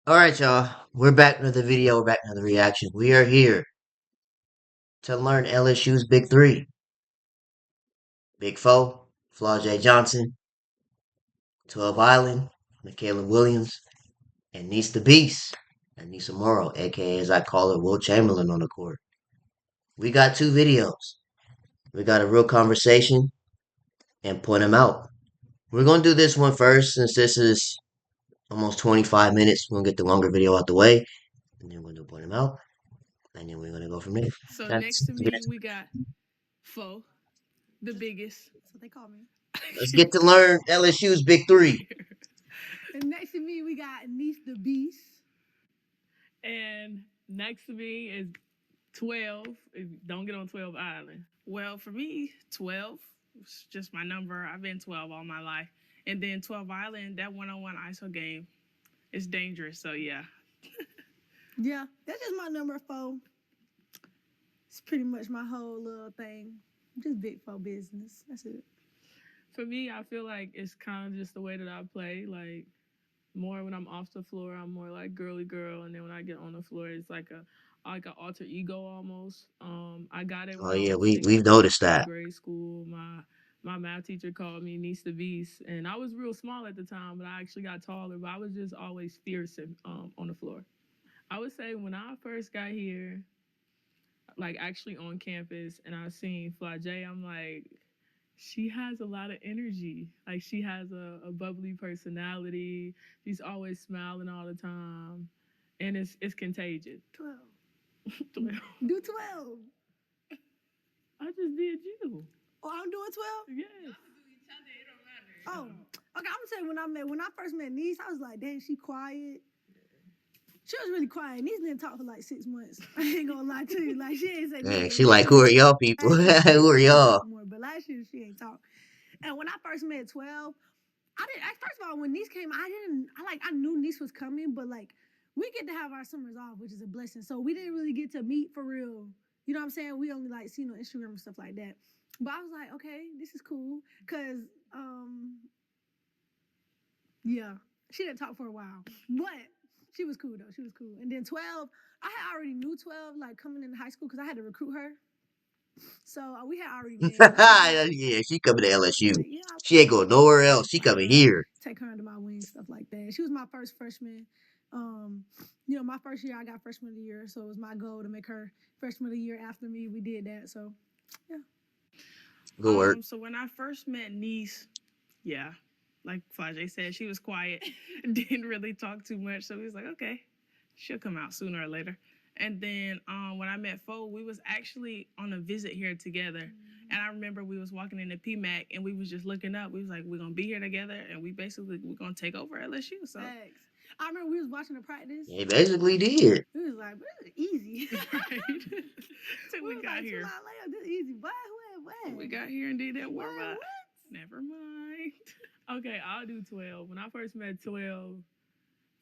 Alright, y'all. We're back with another video. We're back with another reaction. We are here to learn LSU's Big Three. Big Four, Flau'jae Johnson, 12 Island, Mikaylah Williams, and Niece the Beast, Aneesah Morrow, aka as I call her, Will Chamberlain on the court. We got two videos. We got a real conversation and point them out. We're going to do this one first since this is almost 25 minutes. We're going to get the longer video out the way, and then we're going to point them out, and then we're going to go from there. So That's next to me, we got Fo, the biggest. That's what they call me. Let's get to learn LSU's Big Three. And next to me, we got Aneesah the Beast. And next to me is 12. Don't get on 12 Island. Well, for me, 12 is just my number. I've been 12 all my life. And then 12 Island, that one-on-one ISO game is dangerous. So, yeah. Yeah, that's just my number 4. It's pretty much my whole little thing. Just big 4 business. That's it. For me, I feel like it's kind of just the way that I play. Like, more when I'm off the floor, I'm more like girly girl. And then when I get on the floor, it's like an alter ego almost. I got it Oh when I yeah, was we've in noticed that. grade school. My math teacher called me Niece the Beast, and I was real small at the time, but I actually got taller. But I was just always fierce on the floor. I would say when I first got here, like actually on campus, and I seen Flau'jae, I'm like, she has a lot of energy. Like she has a bubbly personality. She's always smiling all the time, and it's contagious. 12. 12. Do 12. I just did you. Oh, I'm doing 12? Yes. Oh, okay. I'm gonna tell you when I first met Niece, I was like, dang, she quiet. She was really quiet. Niece didn't talk for like 6 months. I ain't gonna lie to you. Like she ain't say Dang, nothing. she like, who are y'all people? Who are y'all? More, but last year she ain't talk. And when I first met 12, I didn't. First of all, when Niece came, I knew Niece was coming, but like we get to have our summers off, which is a blessing. So we didn't really get to meet for real. You know what I'm saying? We only like seen on Instagram and stuff like that. But I was like, okay, this is cool, cause yeah, she didn't talk for a while, but she was cool though. She was cool. And then 12, I had already knew 12 like coming into high school because I had to recruit her. So we had already been. Yeah, she coming to LSU. Like, yeah, She ain't going nowhere else. She coming here. take her under my wing, stuff like that. She was my first freshman. My first year I got freshman of the year, so it was my goal to make her freshman of the year after me. We did that, so yeah. Good work. So when I first met Niece, yeah, like Flau'jae said, she was quiet, didn't really talk too much. So we was like, okay, she'll come out sooner or later. And then when I met Fo, we was actually on a visit here together. And I remember we was walking in the PMAC and we was just looking up. We was like, we're gonna be here together, and we're gonna take over LSU. So Thanks. I remember we was watching the practice. They basically did. We was like, this is easy. right. Till we got like, here. This is easy. What? We got here and did that warm up. What? Never mind. Okay, I'll do 12. When I first met 12,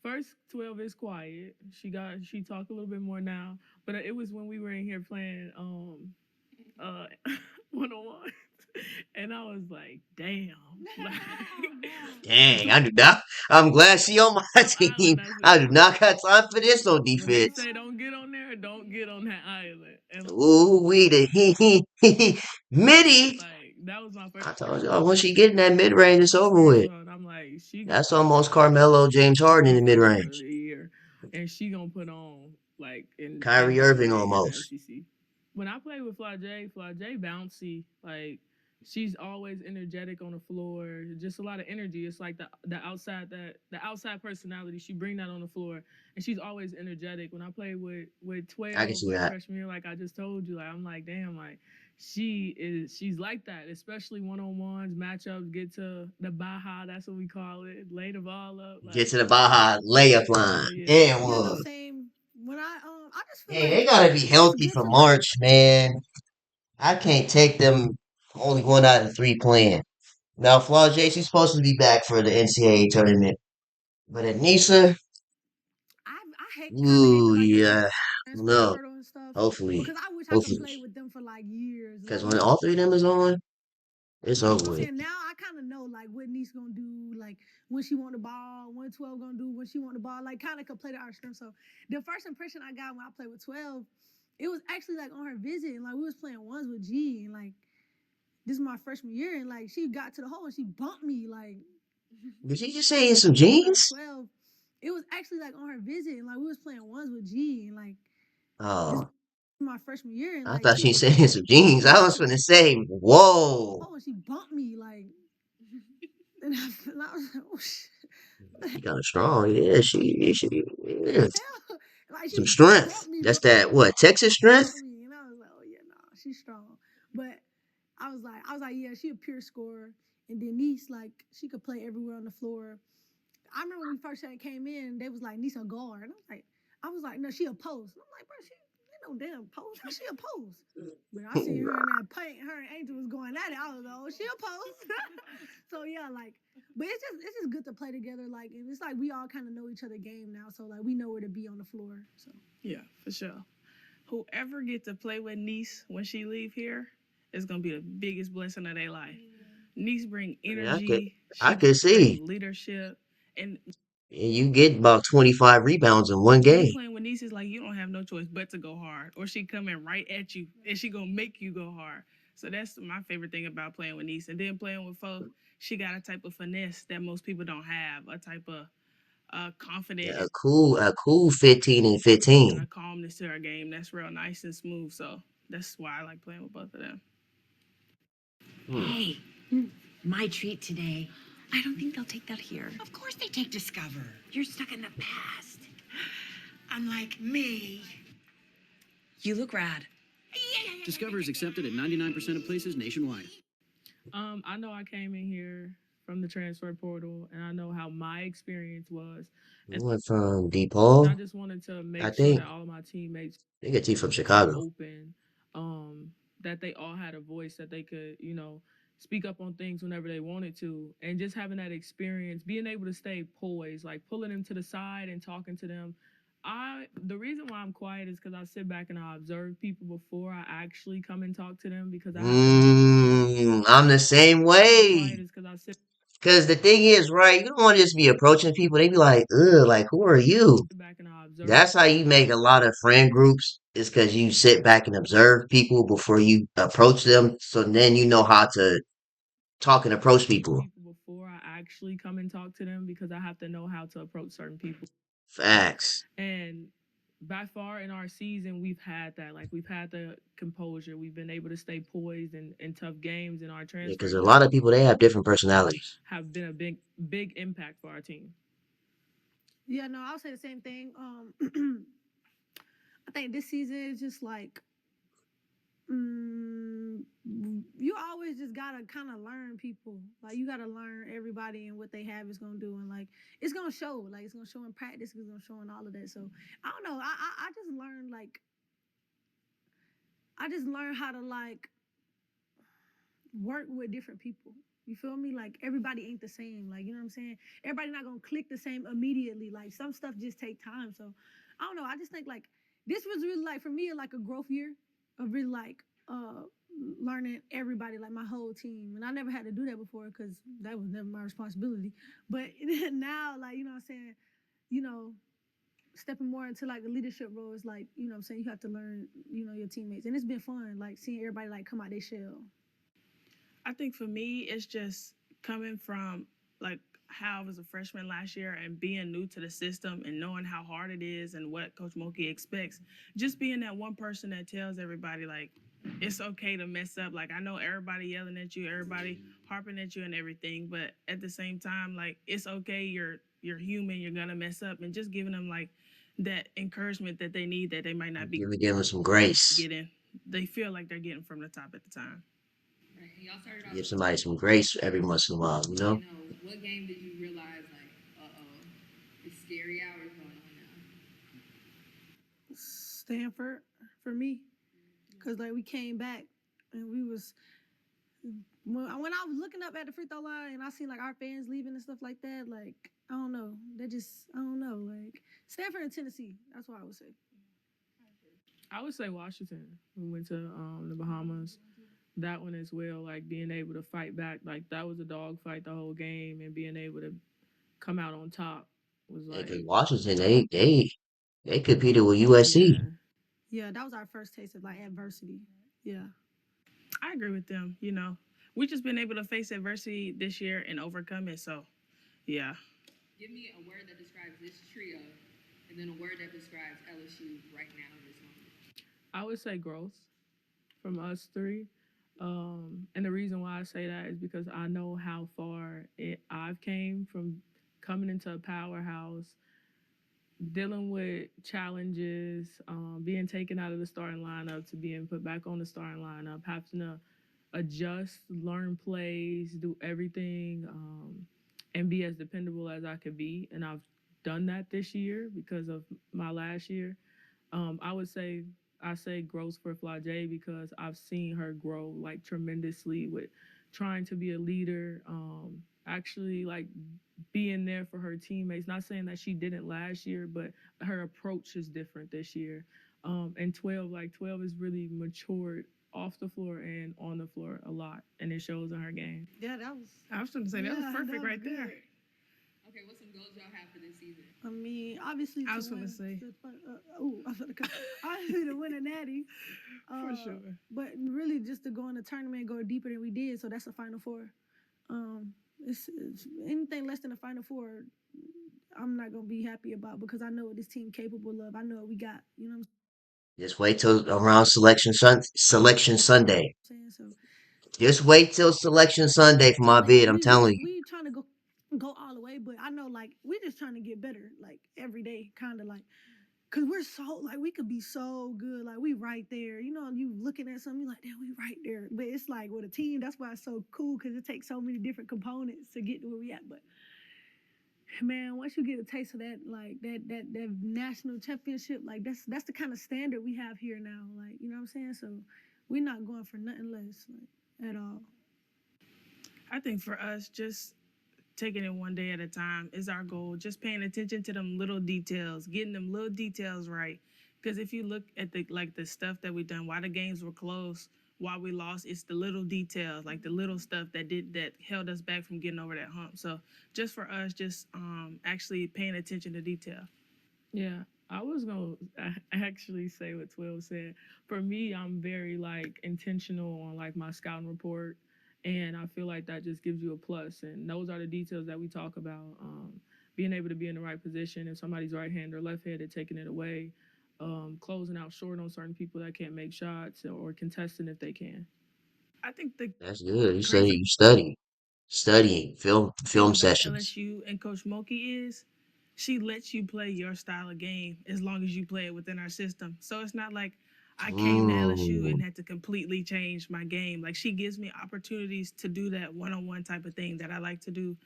first 12 is quiet. She talk a little bit more now, but it was when we were in here playing one-on-one. And I was like, damn. Like, Dang, I do not. I'm glad she on my team. I do not got time for this on when they defense. say don't get on there, don't get on that island. And Ooh, we the midi. like that was my first. I told y'all once she get in that mid range, it's over with. I'm like, That's almost Carmelo, James Harden in the mid range. And she gonna put on like Kyrie Irving almost. SEC. When I play with Flau'jae bouncy. Like she's always energetic on the floor. Just a lot of energy. It's like the outside personality. She bring that on the floor, and she's always energetic. When I play with 12, I can see that. freshman year, like I just told you, like I'm like, damn, like she's like that, especially one-on-ones, matchups, get to the Baja, that's what we call it, lay the ball up. Like, Get to the Baja layup line. Yeah, And one. same. When I just feel Hey, like they gotta be healthy for March, man. I can't take them only 1 out of 3 playing. Now, Flau'jae, she's supposed to be back for the NCAA tournament. But Aneesah, I hate ooh, like yeah. No. portal and stuff Hopefully. because I wish I could Hopefully. play with them for like years. Because when all 3 of them is on, It's You know over what I'm with. saying? Now I kind of know like what Niece gonna do, like when she want the ball, what 12 gonna do when she want the ball, like kind of could play to our strength. So the first impression I got when I played with 12, it was actually like on her visit, and like we was playing ones with G, and like this is my freshman year, and like she got to the hole and she bumped me like Did she just say in some like jeans? 12. It was actually like on her visit, and like we was playing ones with G, and like this is Oh, my freshman year, and I like thought she she said in some jeans. I got was to the gonna say, whoa. hole and she bumped me like, and I was like, oh shit. She kind of strong. Yeah, yeah. Hell, like Some she strength. bumped me, bro. That's that, what, Texas strength? Bumped me, and I was like, oh yeah, nah, she's strong. But I was like, yeah, she a pure scorer. And Denise, like, she could play everywhere on the floor. I remember when we first came in, they was like, Nisa guard. And I was like, no, she a post. And I'm like, bro, she ain't no damn post. How she a post? But I seen her in that paint. Her and Angel was going at it. I was like, oh, she a post. So yeah, like, but it's just good to play together. Like, and it's like we all kind of know each other game now. So like we know where to be on the floor. So Yeah, for sure. Whoever get to play with Niece when she leave here is gonna be the biggest blessing of their life. Niece bring Yeah, energy. I She could see. bring leadership, and And you get about 25 rebounds in one when you game. playing with Niece, it's like you don't have no choice but to go hard, or she coming right at you, and she gonna make you go hard. So that's my favorite thing about playing with Niece, and then playing with Fo. She got a type of finesse that most people don't have, a type of confident Yeah, a cool 15 and 15. a calmness to her game that's real nice and smooth. So that's why I like playing with both of them. Hmm. Hey, my treat today. I don't think they'll take that here. Of course they take Discover. You're stuck in the past. Unlike me. You look rad. Discover is accepted at 99% of places nationwide. I know I came in here from the transfer portal, and I know how my experience was, We and went from I DePaul, just wanted to I make sure think. that all of my teammates They get T from were Chicago. open, that they all had a voice, that they could, speak up on things whenever they wanted to, and just having that experience, being able to stay poised, like pulling them to the side and talking to them. The reason why I'm quiet is because I sit back and I observe people before I actually come and talk to them, because I have to know. I'm the same I'm quiet way. is because I sit Cause the thing is, right, you don't want to just be approaching people. They be like, ugh, like, who are you? back and I observe. That's how you make a lot of friend groups, is because you sit back and observe people before you approach them. So then you know how to talk and approach people. People before I actually come and talk to them, because I have to know how to approach certain people. Facts. And by far in our season, we've had that. Like, we've had the composure. We've been able to stay poised in tough games, and our Yeah, because transfers a lot of people, they have different personalities. have been a big impact for our team. yeah, no, I'll say the same thing. I think this season is just like you always just gotta kind of learn people. Like you gotta learn everybody and what they have is gonna do, and like it's gonna show. Like it's gonna show in practice. It's gonna show in all of that. So I don't know. I just learned like I just learned how to like work with different people. You feel me? Like everybody ain't the same. Like you know what I'm saying? Everybody not gonna click the same immediately. Like some stuff just take time. So I don't know. I just think like this was really like for me like a growth year of really like learning everybody, like my whole team. And I never had to do that before because that was never my responsibility. But now, like, you know what I'm saying, you know, stepping more into like a leadership role is like, you know what I'm saying, you have to learn, you know, your teammates. And it's been fun, like seeing everybody like come out their shell. I think for me, it's just coming from like how I was a freshman last year and being new to the system and knowing how hard it is and what Coach Moki expects. Just being that one person that tells everybody like it's okay to mess up. Like I know everybody yelling at you, everybody harping at you and everything, but at the same time, like it's okay. You're human. You're gonna mess up, and just giving them like that encouragement that they need, that they might not be Give them some grace. getting. They feel like they're getting from the top at the time. Right. And y'all started off Give with somebody some grace every once in a while, you know? what game did you realize like, it's scary hours going on Stanford for me, because like we came back and we was when I was looking up at the free throw line and I seen like our fans leaving and stuff like that, like I don't know, they just I don't know, like Stanford and Tennessee. That's what I would say. I would say Washington. We went to the Bahamas. that one as well, like being able to fight back. Like that was a dog fight the whole game, and being able to come out on top was Yeah, because like, Washington, they competed with USC. yeah. Yeah, that was our first taste of like adversity. Yeah. I agree with them. You know, we just been able to face adversity this year and overcome it. So, yeah. Give me a word that describes this trio, and then a word that describes LSU right now in this moment. I would say growth from us three. And the reason why I say that is because I know how far I've came from coming into a powerhouse, dealing with challenges, being taken out of the starting lineup to being put back on the starting lineup, having to adjust, learn plays, do everything, and be as dependable as I could be. And I've done that this year because of my last year. I would say I say growth for Flau'jae because I've seen her grow like tremendously with trying to be a leader, actually like being there for her teammates. Not saying that she didn't last year, but her approach is different this year. And 12, like 12 is really matured off the floor and on the floor a lot, and it shows in her game. Yeah, that was. I was going to say that was Yeah, perfect that was right there. good. Okay, what's some goals y'all have for this season? I mean, obviously, I was gonna win. say. I was gonna obviously to win a natty. For sure. But really, just to go in the tournament and go deeper than we did. So that's a Final Four. It's anything less than a Final Four, I'm not gonna be happy about because I know what this team capable of. I know what we got. You know what Just wait till around selection Sunday. I'm saying? So Just wait till selection Sunday for yeah, my bid. I'm telling you. we trying to go all the way, but I know like we just trying to get better like every day, kind of like. Cause we're so like we could be so good, like we right there. You know, you looking at something, you like, damn, we right there. But it's like with a team, that's why it's so cool because it takes so many different components to get to where we at. But man, once you get a taste of that, like that national championship, like that's the kind of standard we have here now. Like, you know what I'm saying? So we're not going for nothing less, like at all. I think for us, just taking it one day at a time is our goal. Just paying attention to them little details, getting them little details right. Because if you look at the stuff that we done, why the games were close, why we lost, it's the little details, like the little stuff that held us back from getting over that hump. So just for us, just actually paying attention to detail. Yeah, I was gonna actually say what 12 said. For me, I'm very like intentional on like my scouting report, and I feel like that just gives you a plus. And those are the details that we talk about. Being able to be in the right position if somebody's right handed or left handed, taking it away, closing out short on certain people that can't make shots or contesting if they can. I think the That's good. You say crazy you studying thing film about sessions. LSU and Coach Moki is she lets you play your style of game as long as you play it within our system. So it's not like I came to LSU and Mm. had to completely change my game. Like she gives me opportunities to do that one-on-one type of thing that I like to do.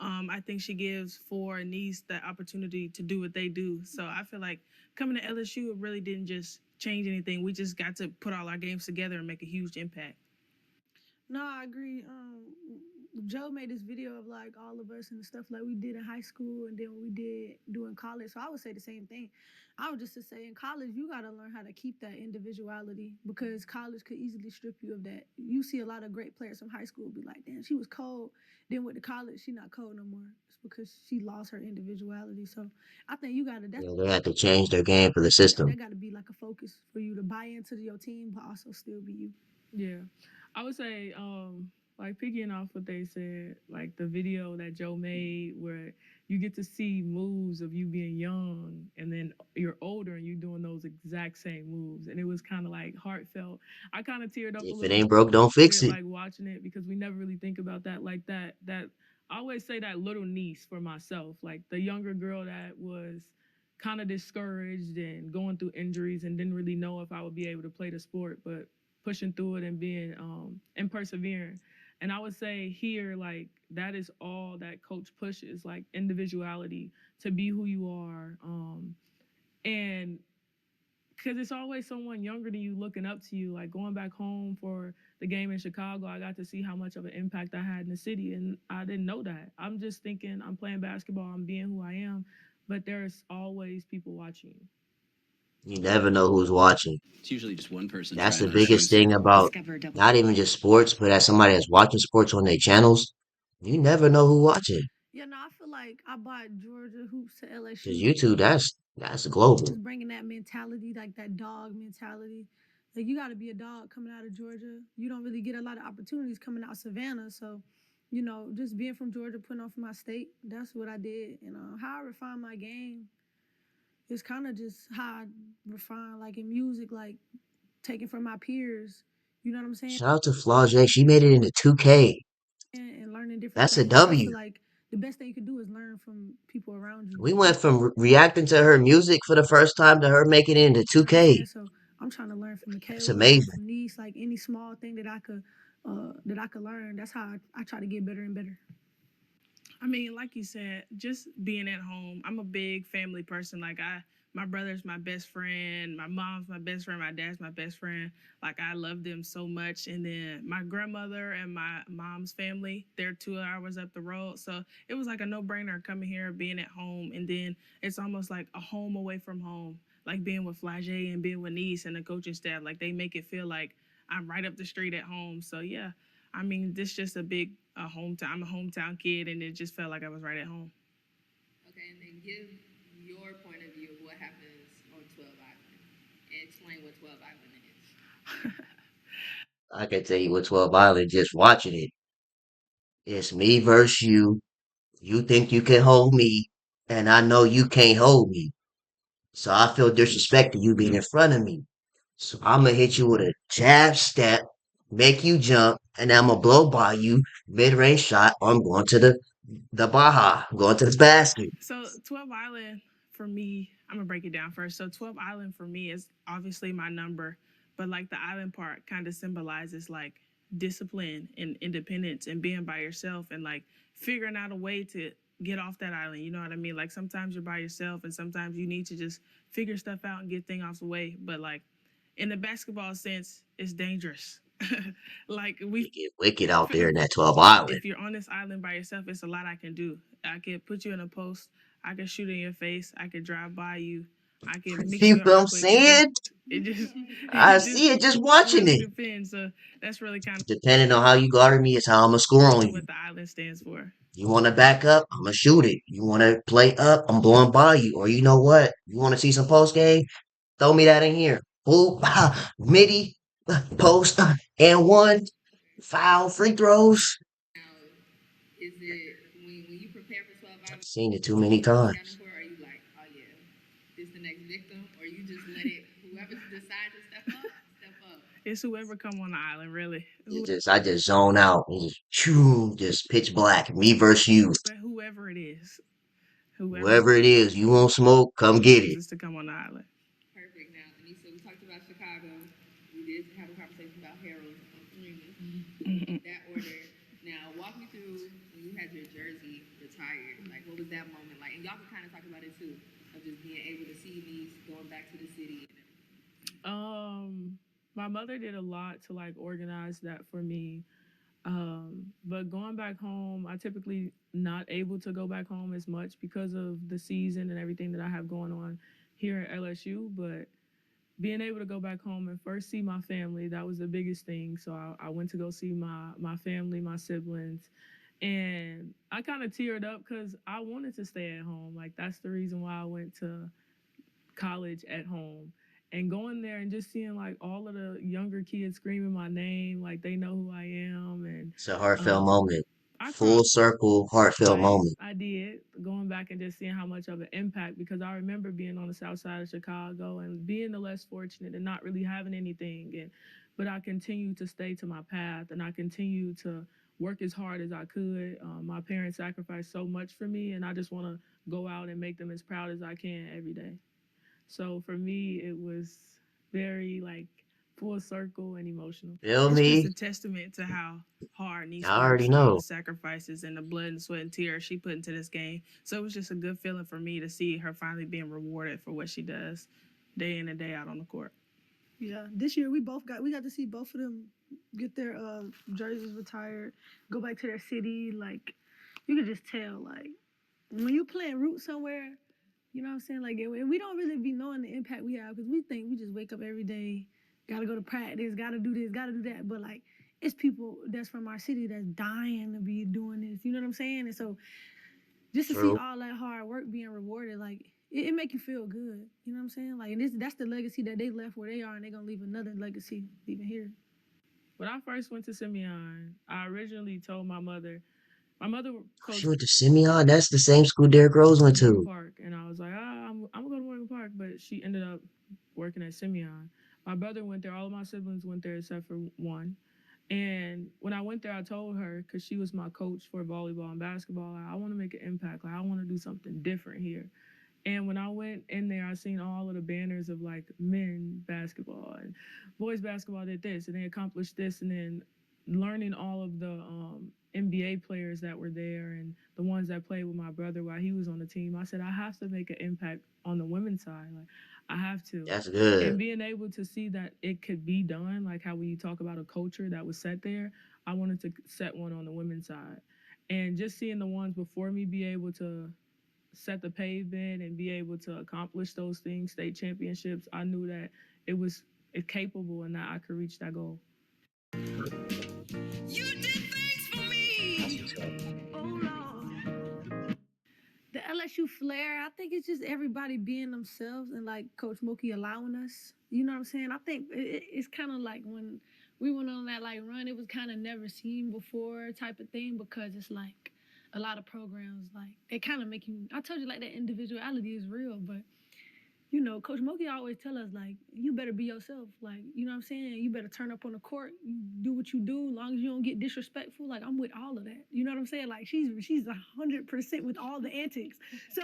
I think she gives for Aneesah the opportunity to do what they do. So I feel like coming to LSU, it really didn't just change anything. We just got to put all our games together and make a huge impact. No, I agree. Joe made this video of like all of us and the stuff like we did in high school and then what we did doing college. So I would say the same thing. I would just to say in college you got to learn how to keep that individuality because college could easily strip you of that. You see a lot of great players from high school be like, damn, she was cold. Then with the college, she not cold no more. It's because she lost her individuality. So I think you got to that's Yeah, they had to change their game for the yeah, system. that got to be like a focus for you to buy into your team, but also still be you. Yeah, I would say, like picking off what they said, like the video that Joe made, where you get to see moves of you being young, and then you're older and you doing those exact same moves, and it was kind of like heartfelt. I kind of teared up a If it little ain't broke, don't fix bit, it. like watching it because we never really think about that like that. That I always say that little niece for myself, like the younger girl that was kind of discouraged and going through injuries and didn't really know if I would be able to play the sport, but pushing through it and being and persevering. And I would say here, like that is all that coach pushes, like individuality to be who you are. And because it's always someone younger than you looking up to you. Like going back home for the game in Chicago, I got to see how much of an impact I had in the city, and I didn't know that. I'm just thinking I'm playing basketball, I'm being who I am, but there's always people watching you. You never know who's watching. It's usually just one person That's trying the on biggest shoes. thing about Discover double. not even just sports, but as somebody that's watching sports on their channels, you never know who watching. Yeah, no, I feel like I bought Georgia hoops to Cause LSU. YouTube, that's global. Just bringing that mentality, like that dog mentality. Like you got to be a dog coming out of Georgia. You don't really get a lot of opportunities coming out Savannah. So, just being from Georgia, putting on for my state, that's what I did. And how I refine my game is kind of just how I refine, like in music, like taking from my peers. You know what I'm saying? Shout out to Flau'jae. She made it into 2K. And learning different That's a things. I W. feel like the best thing you can do is learn from people around you. We went from reacting to her music for the first time to her making it into You know what I'm saying? 2K. So I'm trying to learn from It's Mikaylah, learn amazing. from Niece, like any small thing that I could learn. That's how I try to get better and better. I mean, like you said, just being at home. I'm a big family person. My brother's my best friend. My mom's my best friend. My dad's my best friend. Like, I love them so much. And then my grandmother and my mom's family, they're 2 hours up the road. So it was like a no-brainer coming here, being at home. And then it's almost like a home away from home. Like being with Flau'jae and being with Niece and the coaching staff. Like, they make it feel like I'm right up the street at home. So yeah, I mean, this just a hometown. I'm a hometown kid, and it just felt like I was right at home. Okay, and then give your point of view of what happens on 12 Island and explain what 12 Island is. I can tell you what 12 Island just watching it. It's me versus you. You think you can hold me, and I know you can't hold me. So I feel disrespected you being in front of me. So I'm gonna hit you with a jab step, make you jump, and I'm gonna blow by you mid range shot. I'm going to the Baja. I'm going to the basket. So 12 Island for me, I'm gonna break it down first. So 12 Island for me is obviously my number, but like the island part kind of symbolizes like discipline and independence and being by yourself and like figuring out a way to get off that island. You know what I mean? Like sometimes you're by yourself and sometimes you need to just figure stuff out and get things off the way. But like in the basketball sense, it's dangerous. Like we It get wicked out there in that 12 Island. if you're on this island by yourself, it's a lot I can do. I could put you in a post. I could shoot in your face. I could drive by you. I could mix You you know an what I'm earthquake. saying? It just, I it just see it just watching really it. depends. So that's really kind Depending on how you guard me, is how I'm gonna score on of you. what the island stands for. You want to back up? I'm gonna shoot it. You want to play up? I'm blowing by you. Or you know what? You want to see some post game? Throw me that in here. Boop, midi, post, and one. Foul, free throws. Now, is it when you prepare for 12 I've Island, seen it too many times. scouting for, are you like, oh yeah, this the next victim, or you just let it, whoever decides to step up, step up? It's whoever come on the island, really. I just zone out. It just, choo, just pitch black. Me versus you. Whoever it is, whoever Whoever it is, you want smoke? Come get it. chooses to come on the island. Perfect. Now, Aneesah, we talked about Chicago. We did have a conversation about Harold that order. Now, walk me through when you had your jersey retired. Like, what was that moment like? And y'all can kind of talk about it too, of just being able to see these going back to the city and everything. My mother did a lot to like organize that for me. But going back home, I typically not able to go back home as much because of the season and everything that I have going on here at LSU. But being able to go back home and first see my family, that was the biggest thing. So I went to go see my family, my siblings, and I kind of teared up because I wanted to stay at home. Like that's the reason why I went to college at home. And going there and just seeing like all of the younger kids screaming my name, like they know who I am, and It's a heartfelt um, moment. I cried. Full circle, heartfelt moment. I did going back and just seeing how much of an impact because I remember being on the south side of Chicago and being the less fortunate and not really having anything, and but I continued to stay to my path and I continued to work as hard as I could. My parents sacrificed so much for me, and I just want to go out and make them as proud as I can every day. So for me, it was very like full circle and emotional. Feel It's just me? a testament to how hard Niece I already works and all the know. sacrifices and the blood and sweat and tears she put into this game. So it was just a good feeling for me to see her finally being rewarded for what she does day in and day out on the court. Yeah, this year we got to see both of them get their jerseys retired, go back to their city. Like you could just tell, like when you playing root somewhere, You know what I'm saying? Like, and we don't really be knowing the impact we have because we think we just wake up every day, gotta go to practice, gotta do this, gotta do that. But like, it's people that's from our city that's dying to be doing this. You know what I'm saying? And so just to see True. all that hard work being rewarded, like it make you feel good. You know what I'm saying? Like, and that's the legacy that they left where they are, and they're gonna leave another legacy even here. When I first went to Simeon, I originally told my mother She coached went to Simeon. That's the same school Derrick Rose went Morgan to. Park, and I was like, I'm gonna go to Morgan Park, but she ended up working at Simeon. My brother went there. All of my siblings went there except for one. And when I went there, I told her because she was my coach for volleyball and basketball, like, I want to make an impact. Like I want to do something different here. And when I went in there, I seen all of the banners of like men basketball and boys basketball did this and they accomplished this, and then learning all of the NBA players that were there and the ones that played with my brother while he was on the team. I said I have to make an impact on the women's side. Like I have to. That's good. And being able to see that it could be done, like how when you talk about a culture that was set there, I wanted to set one on the women's side. And just seeing the ones before me be able to set the pavement and be able to accomplish those things, state championships, I knew that it was capable and that I could reach that goal. You did things for That's me. what's up. Oh Lord. The LSU flair, I think it's just everybody being themselves and like Coach Mookie allowing us. You know what I'm saying? I think it's kind of like when we went on that like run, it was kind of never seen before type of thing because it's like a lot of programs like they kind of make you. I told you like that individuality is real, but you know, Coach Moki always tell us like, you better be yourself. Like, you know what I'm saying? You better turn up on the court. You do what you do, as long as you don't get disrespectful. Like, I'm with all of that. You know what I'm saying? Like, she's 100% with all the antics. So,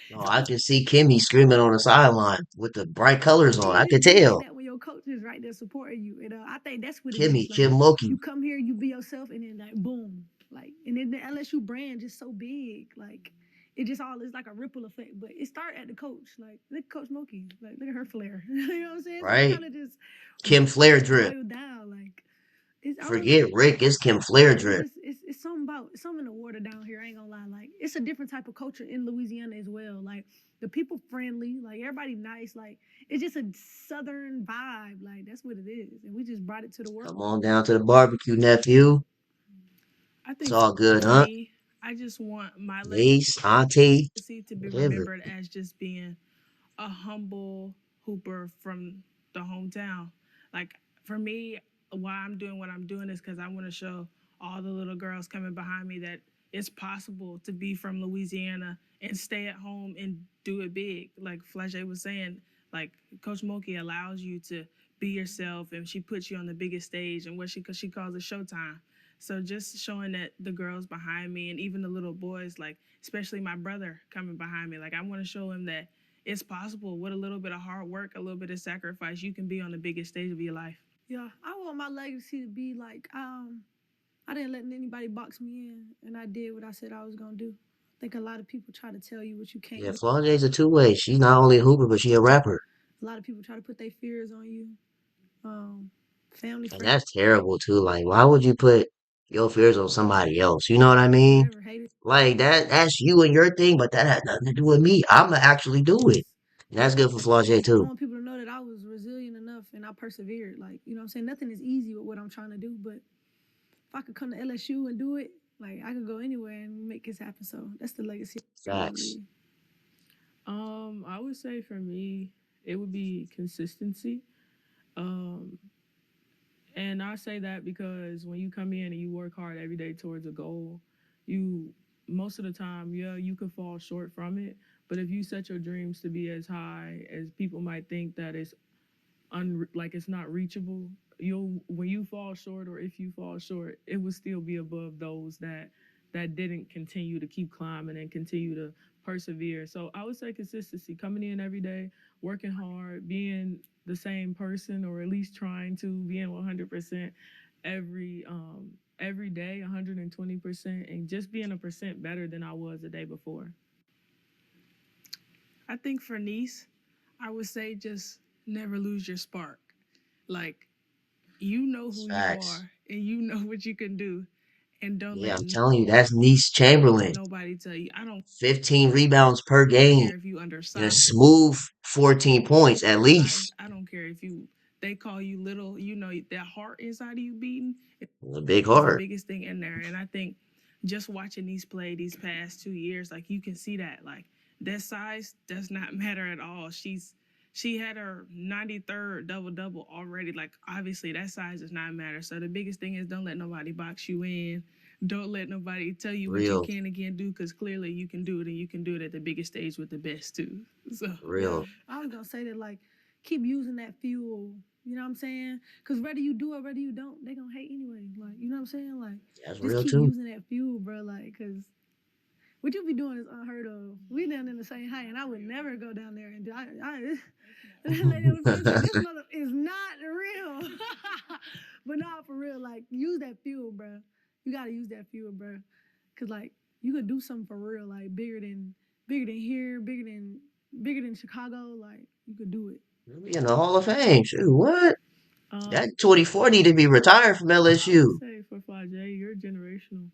No, I can see Kimmy screaming on the sideline with the bright colors on. yeah, I could it's just like tell. that when your coach is right there supporting you. And I think that's what it Kimmy, is. Like, Kim Mulkey. you come here, you be yourself, and then like boom, like, and then the LSU brand just so big, like. It just all is like a ripple effect, but it started at the coach. Like, look at Coach Moki. Like, look at her flair. You know what I'm saying? So it Right? kind of just Kim Flair drip. boiled down. Like, it's, I don't know. Forget Rick, it's Kim Flair It's drip. just it's something about something in the water down here. I ain't gonna lie. Like, it's a different type of culture in Louisiana as well. Like, the people friendly. Like, everybody nice. Like, it's just a southern vibe. Like, that's what it is, and we just brought it to the world. Come on down to the barbecue, nephew. I It's think all good, for huh? me, I just want my Niece, auntie, legacy to be whatever. remembered as just being a humble hooper from the hometown. Like for me, why I'm doing what I'm doing is because I want to show all the little girls coming behind me that it's possible to be from Louisiana and stay at home and do it big. Like Flau'jae was saying, like Coach Moki allows you to be yourself and she puts you on the biggest stage and what she calls it showtime. So just showing that the girls behind me and even the little boys, like especially my brother coming behind me, like I want to show him that it's possible with a little bit of hard work, a little bit of sacrifice, you can be on the biggest stage of your life. Yeah, I want my legacy to be like I didn't let anybody box me in, and I did what I said I was gonna do. I think a lot of people try to tell you what you can't Yeah, do. Flau'jae's a two-way. She's not only a hooper, but she a rapper. A lot of people try to put their fears on you. Um, family, And friends, that's terrible too. Like, why would you put your fears on somebody else? You know what I mean? whatever, haters. Like that's you and your thing, but that had nothing to do with me. I'ma actually do it. And that's good for Flau'jae I too. want people to know that I was resilient enough and I persevered. Like, you know what I'm saying? Nothing is easy with what I'm trying to do, but if I could come to LSU and do it, like I could go anywhere and make this happen. So that's the legacy I want to Facts. leave. I would say for me, it would be consistency. Um, and I say that because when you come in and you work hard every day towards a goal, you most of the time, yeah, you could fall short from it. But if you set your dreams to be as high as people might think that it's like it's not reachable, you'll when you fall short or if you fall short, it will still be above those that didn't continue to keep climbing and continue to persevere. So I would say consistency, coming in every day, working hard, being the same person or at least trying to being 100% every day, 120%, and just being a percent better than I was the day before. I think for Nice, I would say just never lose your spark. Like you know who you Facts. are and you know what you can do. And don't Yeah, let I'm telling you, that's Niece Chamberlain. nobody tell you. I don't 15 rebounds per game care if you and a undersized. smooth 14 points at least. I don't care if they call you little. You know that heart inside of you beating A big is the heart. biggest thing in there. And I think just watching these play these past 2 years, like you can see that that size does not matter at all. She had her 93rd double double already. Like obviously that size does not matter. So the biggest thing is don't let nobody box you in. Don't let nobody tell you what you Real, can and can't do because clearly you can do it and you can do it at the biggest stage with the best too. So Yeah, real, I was gonna say that like keep using that fuel. You know what I'm saying? Because whether you do it, whether you don't, they gonna hate anyway. Like you know what I'm saying? Like that's just real keep too. using that fuel, bro. Like because what you be doing is unheard of. We down in the same height, and I would never go down there and do. The lady on the phone said, "This mother is not real." But nah, for real, like use that fuel, bro. You gotta use that fuel, bro. Cause like you could do something for real, like bigger than here, bigger than Chicago. Like you could do it. Be in the Hall of Fame. Shoot, what? Um, That 24 need to be retired from I would LSU. say for Flau'jae, you're generational.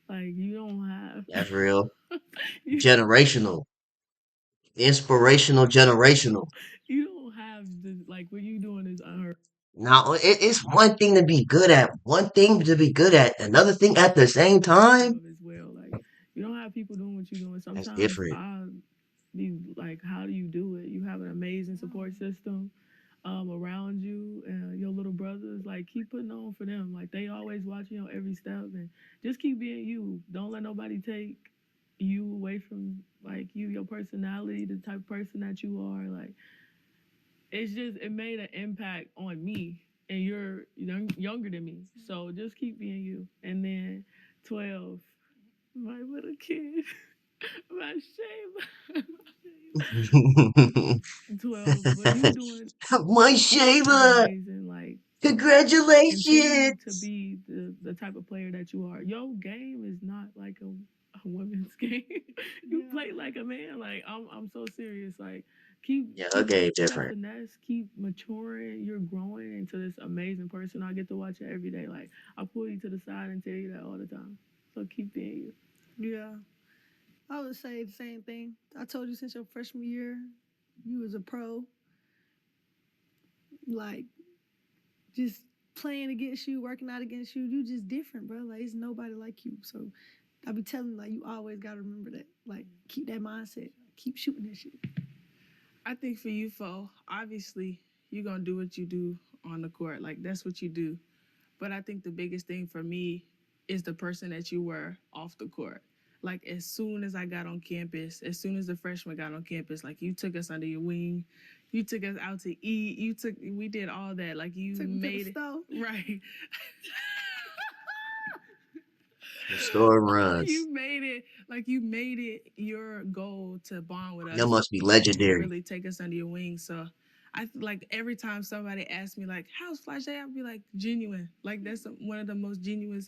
Like you don't have That's real. you Generational. Inspirational generational. you don't have the like what you doing is unheard Now, it's one thing to be good at, one thing to be good at, another thing at the same time. of as well. Like you don't have people doing what you're doing. That's Sometimes different. I'll be like, how do you do it? You have an amazing support system around you and your little brothers. Like keep putting on for them. Like they always watching you on every step and just keep being you. Don't let nobody take you away from like your personality, the type of person that you are. Like it's just it made an impact on me and you're younger than me, so just keep being you. And then 12, my little kid, my shame. 12, what you doing My is Shayla! amazing. Like continue to Congratulations! be the type of player that you are. Your game is not like a women's game. You play like a man. Like I'm so serious. Like Yeah, her keep game that different. finesse, keep maturing. You're growing into this amazing person. I get to watch it every day. Like I pull you to the side and tell you that all the time. So keep being you. Yeah, I would say the same thing. I told you since your freshman year, you was a pro. Like just playing against you, working out against you, you just different, bro. Like it's nobody like you. So I be telling you, like you always gotta remember that. Like keep that mindset. Keep shooting that shit. I think for you, Fo, obviously you're gonna do what you do on the court. Like that's what you do. But I think the biggest thing for me is the person that you were off the court. Like as soon as I got on campus, as soon as the freshmen got on campus, like you took us under your wing, you took us out to eat, we did all that. Like you Took me to the made it stove. right. The store runs. You made it your goal to bond with That us must be and legendary. really take us under your wing. So I like every time somebody asks me like, "How's Flau'jae?" I'll be like, "Genuine." Like that's one of the most genuine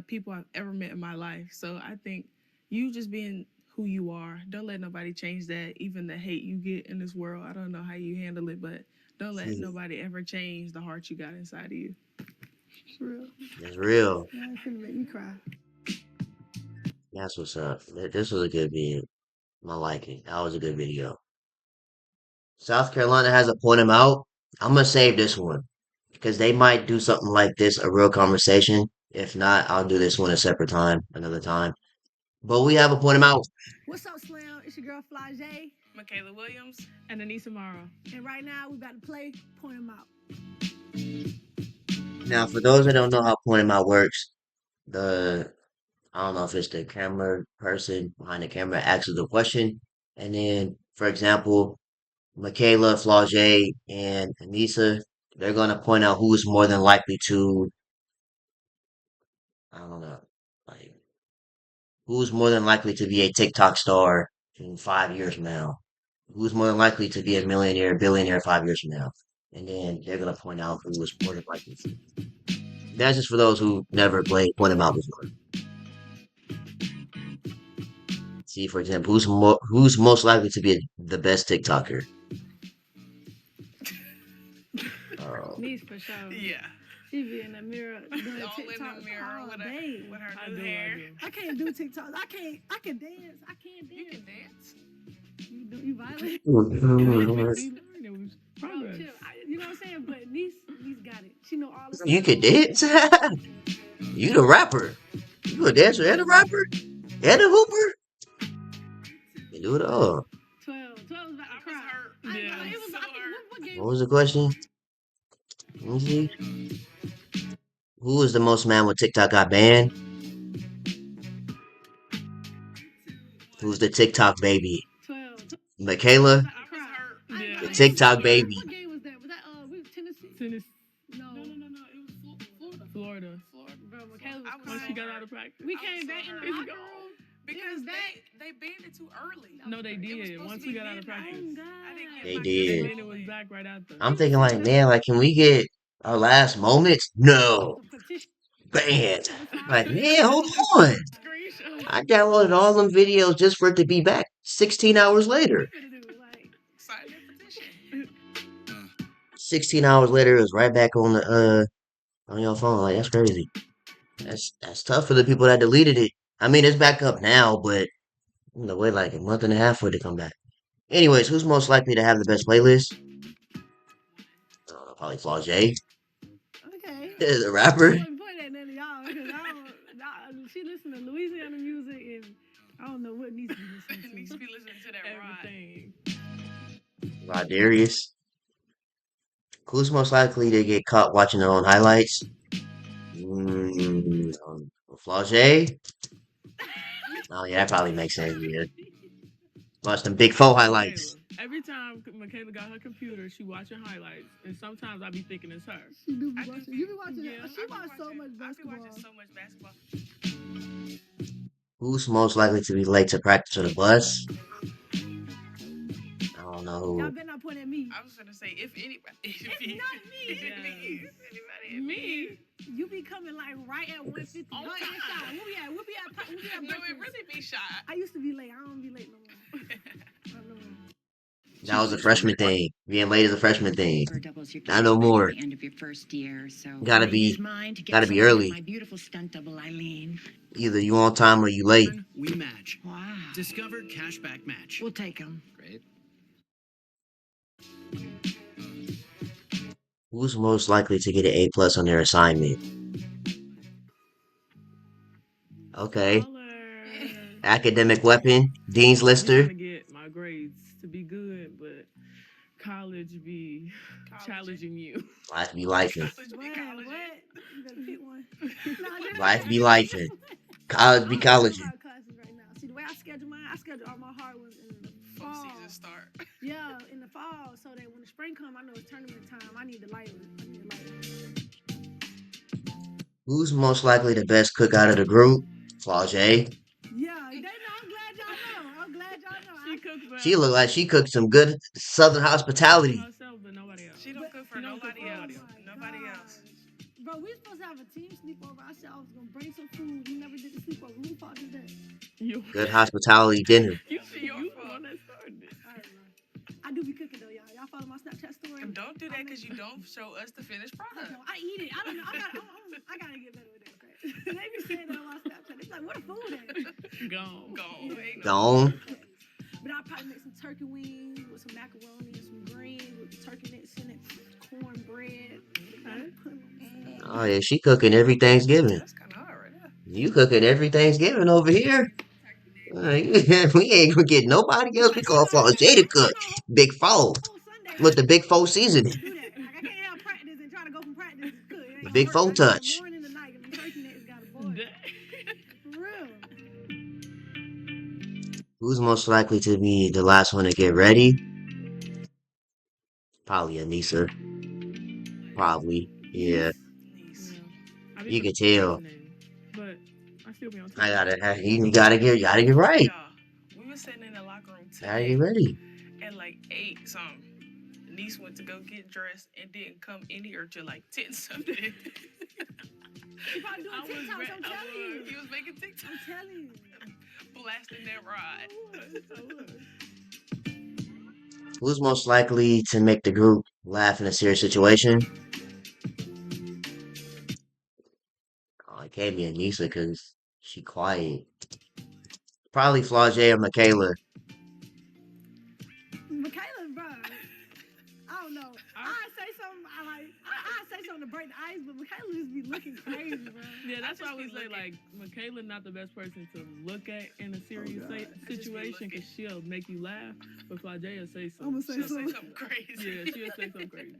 people I've ever met in my life. So I think you just being who you are. Don't let nobody change that. Even the hate you get in this world, I don't know how you handle it, but don't let nobody ever change the heart you got inside of you. For real. It's real. Yeah, it's gonna make me cry. That's what's up. This was a good video. I like it. That was a good video. South Carolina has a point him out. I'm gonna save this one because they might do something like this, a real conversation. If not, I'll do this one a separate time, another time. But we have a point him out. What's up, Slam? It's your girl Flau'jae. Mikaylah Williams. And Aneesah Morrow. And right now we about to play Point 'em Out. Now, for those that don't know how point him out works, the I don't know if it's the camera person behind the camera asks the question, and then, for example, Mikaylah, Flau'jae, and Aneesah, they're gonna point out who's more than likely to, I don't know, like who's more than likely to be a TikTok star in 5 years from now? Who's more than likely to be a millionaire, billionaire 5 years from now? And then they're gonna point out who was more than likely to. That's just for those who never played point 'em out before. See, for example, who's most likely to be the best TikToker? Oh, Needs for sure. Yeah. She be in the mirror doing All in the TikToks mirror all with day. her I new do. hair. I can't do TikToks. I can dance. I can't dance. You can dance. You violent? We learned it was Bro, progress. chill. You know what I'm saying? But niece got it. She know all the You can steps. dance? You the rapper. You a dancer and a rapper? And a hooper? You do it all. 12 was about to I was cry. hurt. I ain't Yeah. gonna lie, it was. So I think hurt. what game? What was the question? Let me see. Who is the most man with TikTok got banned? Who's the TikTok baby? 12. Mikaylah, I was hurt. Yeah. the It was TikTok baby. What game was that? Was that we was Tennessee? Tennessee, No. No. It was Florida. Florida. Bro, Mikaylah was I was Once crying. she got out of practice. We I came was back so in the hurt. locker It's room. Because It was they banned it too early. No, they It was did. supposed Once to we be got out of midnight. practice. Oh God. I didn't get They my did. And then it was back right after. I'm thinking like, man, like, can we get our last moments? No. The petition Banned. was Like, signed. man, hold on. Screenshot. I downloaded all them videos just for it to be back 16 hours later. Finna do, like, Sign that petition. 16 hours later, it was right back on your phone. Like, that's crazy. That's tough for the people that deleted it. I mean, it's back up now, but wait like a month and a half for it to come back. Anyways, who's most likely to have the best playlist? Probably Flau'jae, okay. the I rapper. wouldn't put that none of y'all because she listen to Louisiana music and I don't know what needs to be listening Needs to. to be listening to that ride. Everything. Darius. Who's most likely to get caught watching their own highlights? Flau'jae? Oh, yeah, that probably makes sense, yeah. Watch them Big Four highlights. Mikaylah. Every time Mikaylah got her computer, she watching highlights, and sometimes I be thinking it's her. She do be I do watching. be- You be watching yeah, that. She watch so much I be basketball. watching so much basketball. Who's most likely to be late to practice or the bus? I don't know Y'all who. better not point at me. I was gonna say if anybody. It's not me. If Yeah. me. If anybody. Me? You be coming like right at 150. On Go ahead, time. shot. Where we at? No, it really be shot. I used to be late. I don't be late no more. Not no more. That was a freshman thing. Being late is a freshman thing. Doubles your Not no more. At the end of your first year, so Gotta I be- used mine to get gotta be something early. with my beautiful stunt double Eileen. Either you on time or you late. We match. Wow. Discover Cashback Match. We'll take them. Great. Who's most likely to get an A+ on their assignment? Okay. Baller. Academic weapon, Dean's I'm Lister. trying to get my grades to be good, but college be challenging you. Life be lifing. College be What? college. What? You better pick one. No, just- Life be lifing. College be I'm college. in hard classes right now. See, the way I schedule mine, I schedule all my hard ones in the Fall fall. season start. Yeah, in the fall, so that when the spring comes, I know it's tournament time. I need the light one. Who's most likely the best cook out of the group? Flau'jae. Yeah, they know. I'm glad y'all know. I'm glad y'all know. She cooks better She look like she cooked some good Southern for hospitality. herself, but nobody else. She don't cook for She don't cook nobody for else. nobody Nobody else. Bro, we supposed to have a team sleepover. I said I was gonna bring some food. We never did the sleepover. Who fault is that? You, Good hospitality dinner. you the one that started it. I don't know. I do be cooking though, y'all. Y'all follow my Snapchat story? And don't do that because you don't show us the finished I product. know. I eat it. I don't know. I gotta get better with that. Okay? They be saying that on my Snapchat. They be like, where the food at? Gone. Go. Ain't no- Gone. But I'll probably make some turkey wings with some macaroni and some greens with the turkey necks in it, cornbread. Oh yeah, she cooking every Thanksgiving. That's kind of hard right there. You cooking every Thanksgiving over here. We ain't gonna get nobody else. We call Flau'jae to cook. Big Four. Whole Sunday. With the Big Four seasoning. Do that. Like, I can't have practice and try to go from practice to cook. It ain't gonna Big work. Four I gotta touch. morning to night, and the turkey necks gotta boil. For real. Who's most likely to be the last one to get ready? Probably Aneesah. Probably. Yeah. Niece. I be You can tell. procrastinating, but I still be on I time. you gotta get right. Y'all, we were sitting in the locker room Gotta today get ready. at like 8 something. Niece went to go get dressed and didn't come in here till like 10 something. She probably doing I was TikToks, re- I'm I telling you. He was making TikTok, I'm telling you. blasting that ride. Who's most likely to make the group laugh in a serious situation? It can't be Aneesah because she quiet. Probably Flau'jae or Mikaylah. Mikaylah, bro. I don't know. I say something. I say something to break the ice, but Mikaylah just be looking crazy, bro. Yeah, that's why I would say like Mikaylah not the best person to look at in a serious situation because she'll make you laugh, but Flau'jae will say something. I'm gonna say something crazy. Yeah, she'll say something crazy.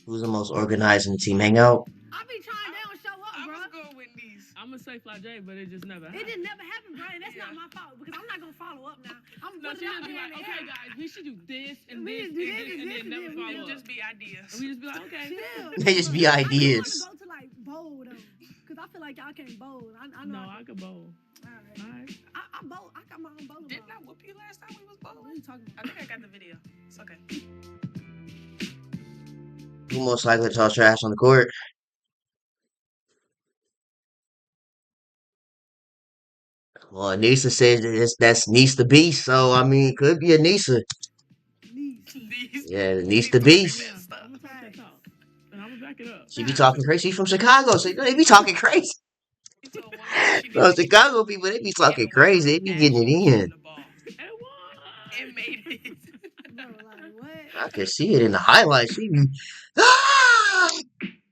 Who's the most organized in the team hangout? I be trying, they don't show up, I bro. was going with these. I'm gonna say Flau'jae, but it just never It happened. just never happened, bro, and that's not my fault because I'm not gonna follow up now. I'm No, gonna she put it out just be there like, in the okay, air. guys, we should do this and We this just do and this this, and and this then and never then follow It'll up. just be ideas. And we just be like, okay. Chill. They just be I just ideas. want to go to like bowl though, because I feel like y'all can't bowl. I know. No, I could bowl. All right. All right. I bowl. I got my own bowling Didn't I ball. whoop you last time we was What are bowling? you talking I about? think I got the video. It's okay. Who most likely to talk trash on the court? Well, Aneesah says that's Niece the Beast, so I mean, it could be Aneesah. These. Yeah, Niece the Beast. Yeah, I'm gonna talk that talk, and I'm gonna back it up. She be talking crazy. She from Chicago, so you know, they be talking crazy. She told one girl she No, needed Chicago people, they be talking crazy. They be getting it in. the ball. And what? And made it. Bro, like what? I can see it in the highlights. She be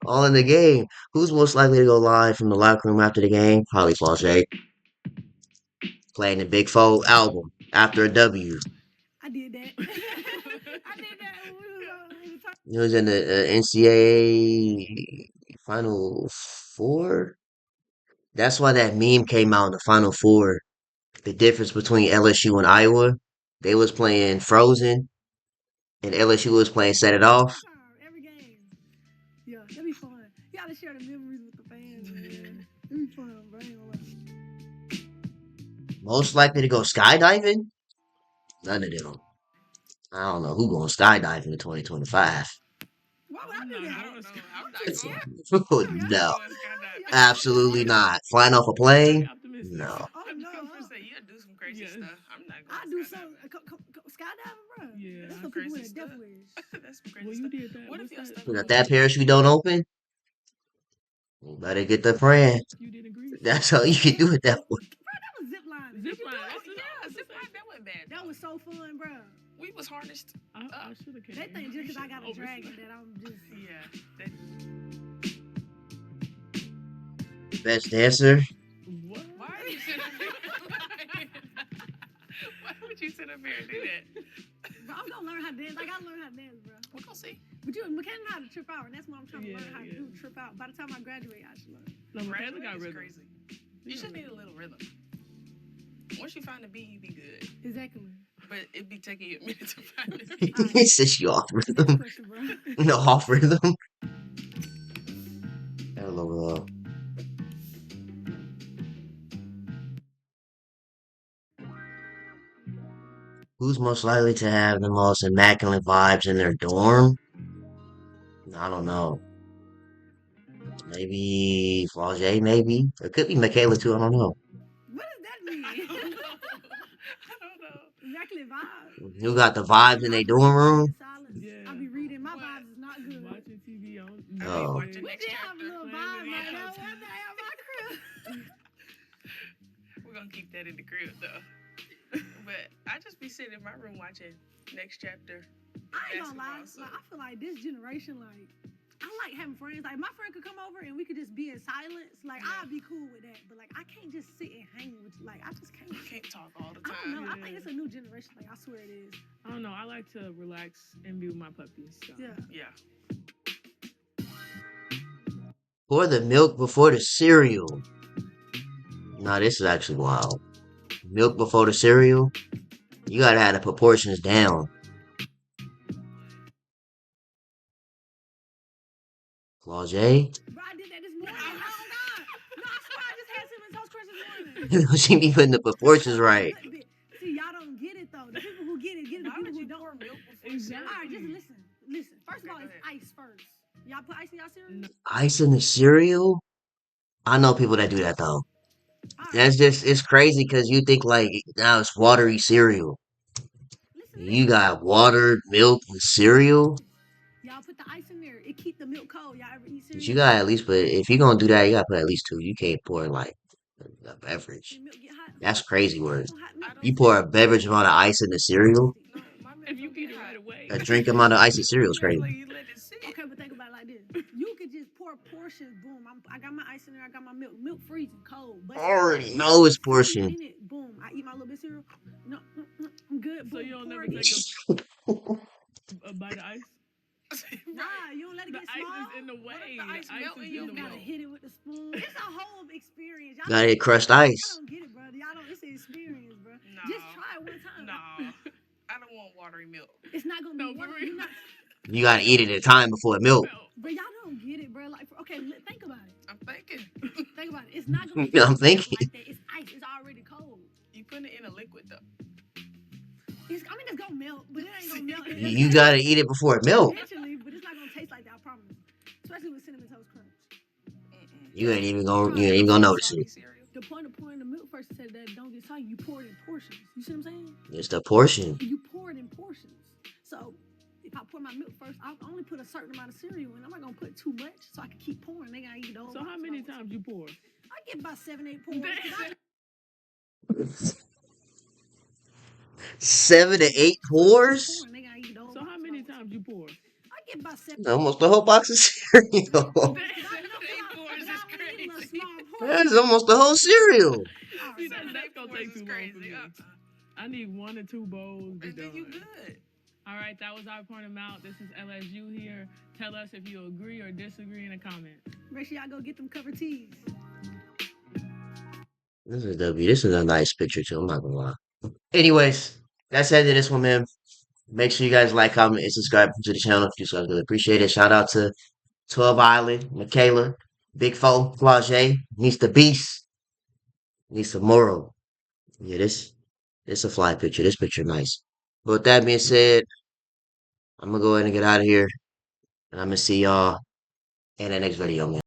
all in the game. Who's most likely to go live from the locker room after the game? Probably Flau'jae. Playing the Big Four album after a W. I did that. I did that. When we was It was in the NCAA Final Four. That's why that meme came out in the Final Four. The difference between LSU and Iowa. They was playing Frozen, and LSU was playing Set It Off. every game. Yeah, that'd be fun. You gotta share the memories with the fans, man. It'd be fun, bro. I ain't gonna lie. Most likely to go skydiving? None of them. I don't know who going skydiving in 2025. Why would I do I'm that? not I'm not going. going. No, I'm going absolutely not. Flying off a plane? Very optimistic. No. Oh I'm no. just gonna say you do some crazy Yes. stuff. I'm not I going. do skydiving. some skydiving, bro. Yeah, That's some for people crazy with death stuff. wish. That's some crazy Well, you stuff. did that. What if What's y'all that? stuck But on if that parachute don't open, you better get the praying. You didn't agree. That's all you can do at that point. Bro, that was zip line. Zip line. Yeah, zip line. That wasn't bad. That was so fun, bro. We was harnessed. I should have came. They think just because I got a Oh, dragon that I'm just. Yeah. Best dancer? What? Why are you sitting up here? Why would you sit up here and do that? Bro, I'm gonna learn how to dance. I gotta learn how to dance, bro. We're gonna see. But you, Mikaylah know how to trip out, and that's what I'm trying to learn how to Yeah. do. Trip out. By the time I graduate, I should learn. No, Mikaylah got Graduating's rhythm. crazy. You should need a little rhythm. Once you find the beat, you be good. Exactly. But it'd be taking you a minute to find the beat. It says you off Next rhythm. question, bro. No, off rhythm. Hello. Who's most likely to have the most immaculate vibes in their dorm? I don't know. Maybe Flau'jae, maybe. It could be Mikaylah too, I don't know. What does that mean? I don't know. Immaculate vibes. Who got the vibes in their dorm room? Yeah. I be reading. My What? vibes is not good. Watching TV on. Oh. Watching We next did have a chapter. little Playing vibe with right the now house. one day at my crib. We're gonna keep that in the crib though. But I just be sitting in my room watching next chapter. I ain't gonna lie. Basketball, so- Like, I feel like this generation, like, I like having friends. Like, my friend could come over and we could just be in silence. Like, Yeah. I'd be cool with that. But, like, I can't just sit and hang with you. Like, I just can't. You can't talk all the I don't time. know. I think it's a new generation. Like, I swear it is. I don't know. I like to relax and be with my puppies. So. Yeah. Yeah. Pour the milk before the cereal. Nah, this is actually wild. Milk before the cereal? You gotta have the proportions down. Flau'jae? Bro, I did that this morning. Oh, God. No, I swear I just had cinnamon toast crunch this morning. She be putting the proportions right. See, y'all don't get it, though. The people who get it, get it. The Why people would who you don't. pour milk before Exactly. All right, just listen. Listen. First of all, Okay, it's go ahead. ice first. Y'all put ice in y'all cereal? Ice in the cereal? I know people that do that though. All right. That's just, it's crazy because you think like, now it's watery cereal. Listen. You got water, milk, and cereal? Y'all put the ice in there. it keep the milk cold. Y'all ever eat But cereal? you gotta at least put, if you're gonna do that, you gotta put at least two. You can't pour like a beverage. And milk get hot. That's crazy word. Hot milk. You pour a beverage amount of ice in the cereal, No, my milk If you don't eat get it right hot. away. a drink amount of ice in cereal is That's crazy. like you let it sit. Okay, but think about it like this. You could just pour portions, boom. I got my ice in there, I got my milk. Milk freezing, cold. But I already know it's 40 portion. minutes, boom. I eat my little bit of cereal. No, I'm good. So Boom, you don't pour never it in. take a bite of ice? Nah, you don't let it The get ice small. is in the way. the ice melt in is your in You the gotta way. hit it with the spoon. It's a whole experience. Y'all Gotta get crushed ice. don't get it, bro. Y'all don't. It's an experience, bro. No. Just try it one time. No, I don't want watery milk. It's not gonna No, be for water. real. You're not, You gotta eat it at a time before it milk. bro. Y'all don't get it, bro. Like, okay, think about it. I'm thinking. Think about it. It's not gonna. I'm thinking. Like that. It's ice. It's already cold. You put it in a liquid though. It's gonna melt, but it ain't gonna melt. You gotta eat it before it milk. Eventually, but it's not gonna taste like that. I promise. Especially with cinnamon toast crunch. You ain't even gonna notice it. Cereal. The point of pouring the milk first said that don't get soggy. You pour it in portions. You see what I'm saying? It's the portion. You pour it in portions. So if I pour my milk first, I'll only put a certain amount of cereal in. I'm not gonna put too much so I can keep pouring. They gotta eat those. So how many times you pour? I get about 7-8 pours. 7 to 8 pours? They gotta eat those. So how many times you pour? I get about 7. Almost the whole box of cereal. That's almost the whole cereal. See, that's gonna take too long for me. I need 1 or 2 bowls. Be And then you done. good. All right, that was our point of out. This is LSU here. Tell us if you agree or disagree in the comments. Make sure y'all go get them cover tees. This is W. This is a nice picture too. I'm not gonna lie. Anyways, that's it to this one, man. Make sure you guys like, comment, and subscribe to the channel if you guys really appreciate it. Shout out to 12 Island, Mikaylah, Big Foe, Flau'jae, Aneesah Beast, Aneesah Morrow. Yeah, this a fly picture. This picture nice. But with that being said, I'm gonna go ahead and get out of here. And I'm gonna see y'all in the next video, man.